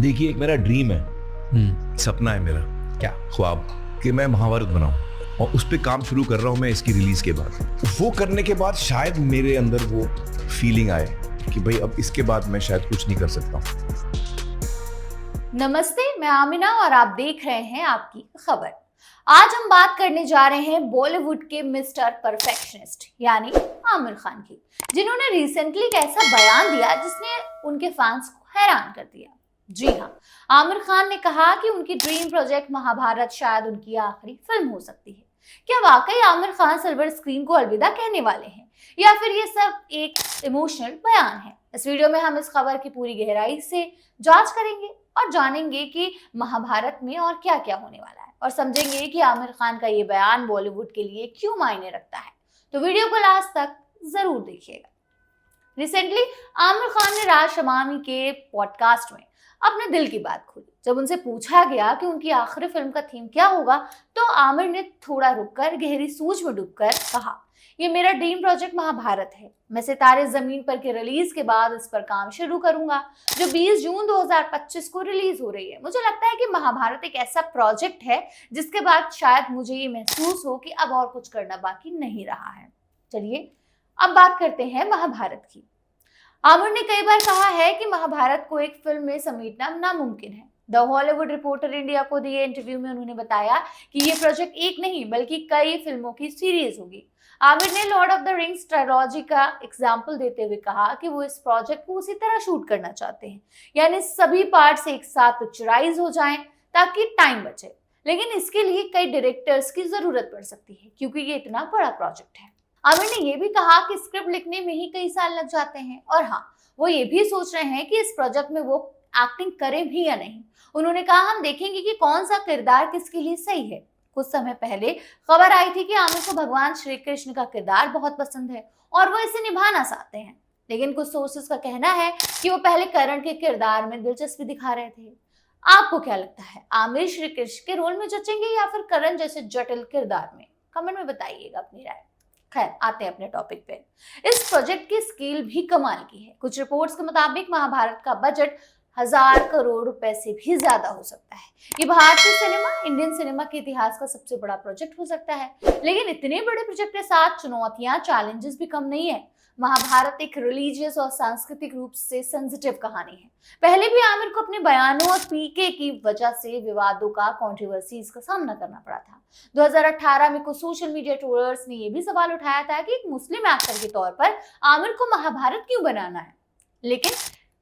देखिए, एक मेरा ड्रीम है, सपना है मेरा, क्या? ख्वाब, कि मैं महाभारत बनाऊं और उस पे काम शुरू कर रहा हूं मैं इसकी रिलीज के बाद। वो करने के बाद शायद मेरे अंदर वो फीलिंग आए कि भाई अब इसके बाद मैं शायद कुछ नहीं कर सकता हूं। नमस्ते, मैं आमिना और आप देख रहे हैं आपकी खबर। आज हम बात करने जा रहे हैं बॉलीवुड के मिस्टर परफेक्शनिस्ट यानी आमिर खान की, जिन्होंने रिसेंटली एक ऐसा बयान दिया जिसने उनके फैंस को हैरान कर दिया। जी हाँ, आमिर खान ने कहा कि उनकी ड्रीम प्रोजेक्ट महाभारत शायद उनकी आखिरी फिल्म हो सकती है। क्या वाकई आमिर खान सिल्वर स्क्रीन को अलविदा कहने वाले हैं या फिर ये सब एक इमोशनल बयान है? इस वीडियो में हम इस खबर की पूरी गहराई से जांच करेंगे और जानेंगे कि महाभारत में और क्या क्या होने वाला है, और समझेंगे कि आमिर खान का ये बयान बॉलीवुड के लिए क्यों मायने रखता है। तो वीडियो को लास्ट तक जरूर देखिएगा। रिसेंटली आमिर खान ने राज शमामी के पॉडकास्ट में अपने दिल की बात खोली। जब उनसे पूछा गया कि उनकी आखिरी फिल्म का थीम क्या होगा, तो आमिर ने थोड़ा रुककर गहरी सोच में डूबकर कहा, ये मेरा ड्रीम प्रोजेक्ट महाभारत है। मैं सितारे जमीन पर के रिलीज के बाद इस पर काम शुरू करूंगा, जो 20 जून 2025 को रिलीज हो रही है। मुझे लगता है कि महाभारत एक ऐसा प्रोजेक्ट है जिसके बाद शायद मुझे ये महसूस हो कि अब और कुछ करना बाकी नहीं रहा है। चलिए अब बात करते हैं महाभारत की। आमिर ने कई बार कहा है कि महाभारत को एक फिल्म में समेटना नामुमकिन है। द हॉलीवुड रिपोर्टर इंडिया को दिए इंटरव्यू में उन्होंने बताया कि ये प्रोजेक्ट एक नहीं बल्कि कई फिल्मों की सीरीज होगी। आमिर ने Lord of the rings trilogy का एग्जाम्पल देते हुए कहा कि वो इस प्रोजेक्ट को उसी तरह शूट करना चाहते हैं, यानी सभी पार्ट्स एक साथ पिक्चराइज हो जाएं ताकि टाइम बचे। लेकिन इसके लिए कई डायरेक्टर्स की जरूरत पड़ सकती है क्योंकि ये इतना बड़ा प्रोजेक्ट है। आमिर ने यह भी कहा कि स्क्रिप्ट लिखने में ही कई साल लग जाते हैं और हाँ, वो ये भी सोच रहे हैं कि इस प्रोजेक्ट में वो एक्टिंग करें भी या नहीं। उन्होंने कहा, हम देखेंगे कि कौन सा किरदार किसके लिए सही है। कुछ समय पहले खबर आई थी कि आमिर को भगवान श्री कृष्ण का किरदार बहुत पसंद है और वो इसे निभाना चाहते हैं, लेकिन कुछ सोर्सेस का कहना है कि वो पहले करण के किरदार में दिलचस्पी दिखा रहे थे। आपको क्या लगता है, आमिर श्री कृष्ण के रोल में जचेंगे या फिर करण जैसे जटिल किरदार में? कमेंट में बताइएगा अपनी राय। खैर, आते हैं अपने टॉपिक पे। इस प्रोजेक्ट की स्केल भी कमाल की है। कुछ रिपोर्ट्स के मुताबिक महाभारत का बजट 1000 करोड़ रुपए से भी ज्यादा हो सकता है। ये भारतीय सिनेमा, इंडियन सिनेमा के इतिहास का सबसे बड़ा प्रोजेक्ट हो सकता है। लेकिन इतने बड़े प्रोजेक्ट के साथ चुनौतियां, चैलेंजेस भी कम नहीं है। महाभारत एक रिलीजियस और सांस्कृतिक रूप से सेंसिटिव कहानी है। पहले भी आमिर को अपने बयानों और पीके की वजह से विवादों का, कंट्रोवर्सीज का सामना करना पड़ा था। 2018 में कुछ सोशल मीडिया ट्रोलर्स ने यह भी सवाल उठाया था कि एक मुस्लिम एक्टर के तौर पर आमिर को महाभारत क्यों बनाना है, लेकिन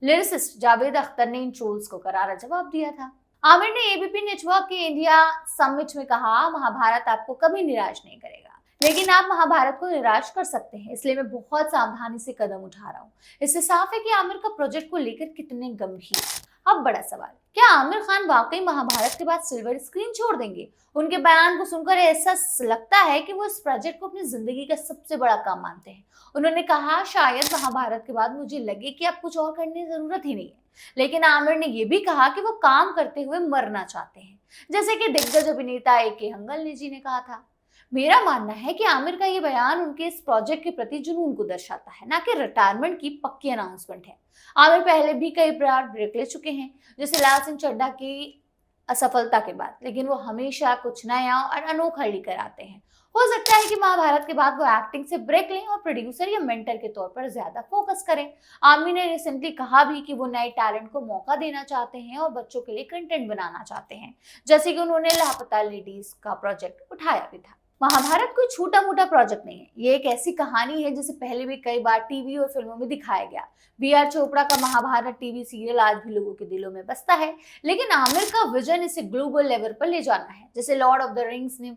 लिरिसिस्ट जावेद अख्तर ने इन ट्रोल्स को करारा जवाब दिया था। आमिर ने एबीपी नेटवर्क के इंडिया समिट में कहा, महाभारत आपको कभी निराश नहीं करेगा, लेकिन आप महाभारत को निराश कर सकते हैं, इसलिए मैं बहुत सावधानी से कदम उठा रहा हूँ। इससे साफ है कि आमिर का प्रोजेक्ट को लेकर कितने गंभीर। अब बड़ा सवाल, क्या आमिर खान वाकई महाभारत के बाद सिल्वर स्क्रीन छोड़ देंगे? उनके बयान को सुनकर ऐसा लगता है कि वो इस प्रोजेक्ट को अपनी जिंदगी का सबसे बड़ा काम मानते हैं। उन्होंने कहा, शायद महाभारत के बाद मुझे लगे कि अब कुछ और करने की जरूरत ही नहीं है। लेकिन आमिर ने यह भी कहा कि वो काम करते हुए मरना चाहते हैं, जैसे कि दिग्गज अभिनेता ए.के. हंगल जी ने कहा था। मेरा मानना है कि आमिर का ये बयान उनके इस प्रोजेक्ट के प्रति जुनून को दर्शाता है, ना कि रिटायरमेंट की पक्की अनाउंसमेंट है। आमिर पहले भी कई बार ब्रेक ले चुके हैं, जैसे लाल सिंह चड्ढा की असफलता के बाद, लेकिन वो हमेशा कुछ नया और अनोखा लेकर आते हैं। हो सकता है कि महाभारत के बाद वो एक्टिंग से ब्रेक लें और प्रोड्यूसर या मेंटर के तौर पर ज्यादा फोकस करें। आमिर ने रिसेंटली कहा भी कि वो नए टैलेंट को मौका देना चाहते हैं और बच्चों के लिए कंटेंट बनाना चाहते हैं, जैसे कि उन्होंने लापता लेडीज का प्रोजेक्ट उठाया भी था। महाभारत कोई छोटा मोटा प्रोजेक्ट नहीं है, ये एक ऐसी कहानी है जिसे पहले भी कई बार टीवी और फिल्मों में दिखाया गया। बी.आर. चोपड़ा का महाभारत टीवी सीरियल आज भी लोगों के दिलों में बसता है, लेकिन आमिर का विजन इसे ग्लोबल लेवल पर ले जाना है। जैसे लॉर्ड ऑफ द रिंग्स ने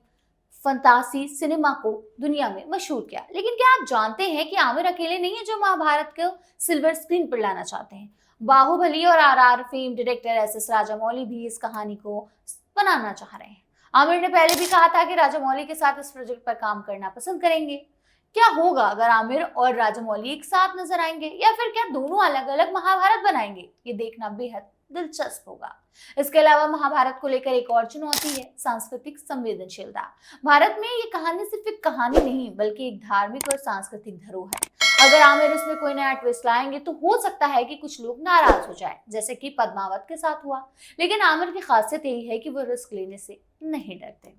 फंतासी सिनेमा को दुनिया में मशहूर किया। लेकिन क्या आप जानते हैं कि आमिर अकेले नहीं है जो महाभारत को सिल्वर स्क्रीन पर लाना चाहते हैं? बाहुबली और आर.आर. Fame director SS. राजामौली भी इस कहानी को बनाना चाह रहे हैं। आमिर ने पहले भी कहा था कि राजामौली के साथ इस प्रोजेक्ट पर काम करना पसंद करेंगे। क्या होगा अगर आमिर और राजामौली एक साथ नजर आएंगे, या फिर क्या दोनों अलग अलग महाभारत बनाएंगे? ये देखना बेहद दिलचस्प होगा। इसके अलावा महाभारत को लेकर एक और चुनौती है सांस्कृतिक संवेदनशीलता। भारत में ये कहानी सिर्फ एक कहानी नहीं बल्कि एक धार्मिक और सांस्कृतिक धरोहर है। अगर आमिर इसमें कोई नया ट्विस्ट लाएंगे तो हो सकता है कि कुछ लोग नाराज हो जाए, जैसे कि पद्मावत के साथ हुआ। लेकिन आमिर की खासियत यही है कि वो रिस्क लेने से नहीं डरते।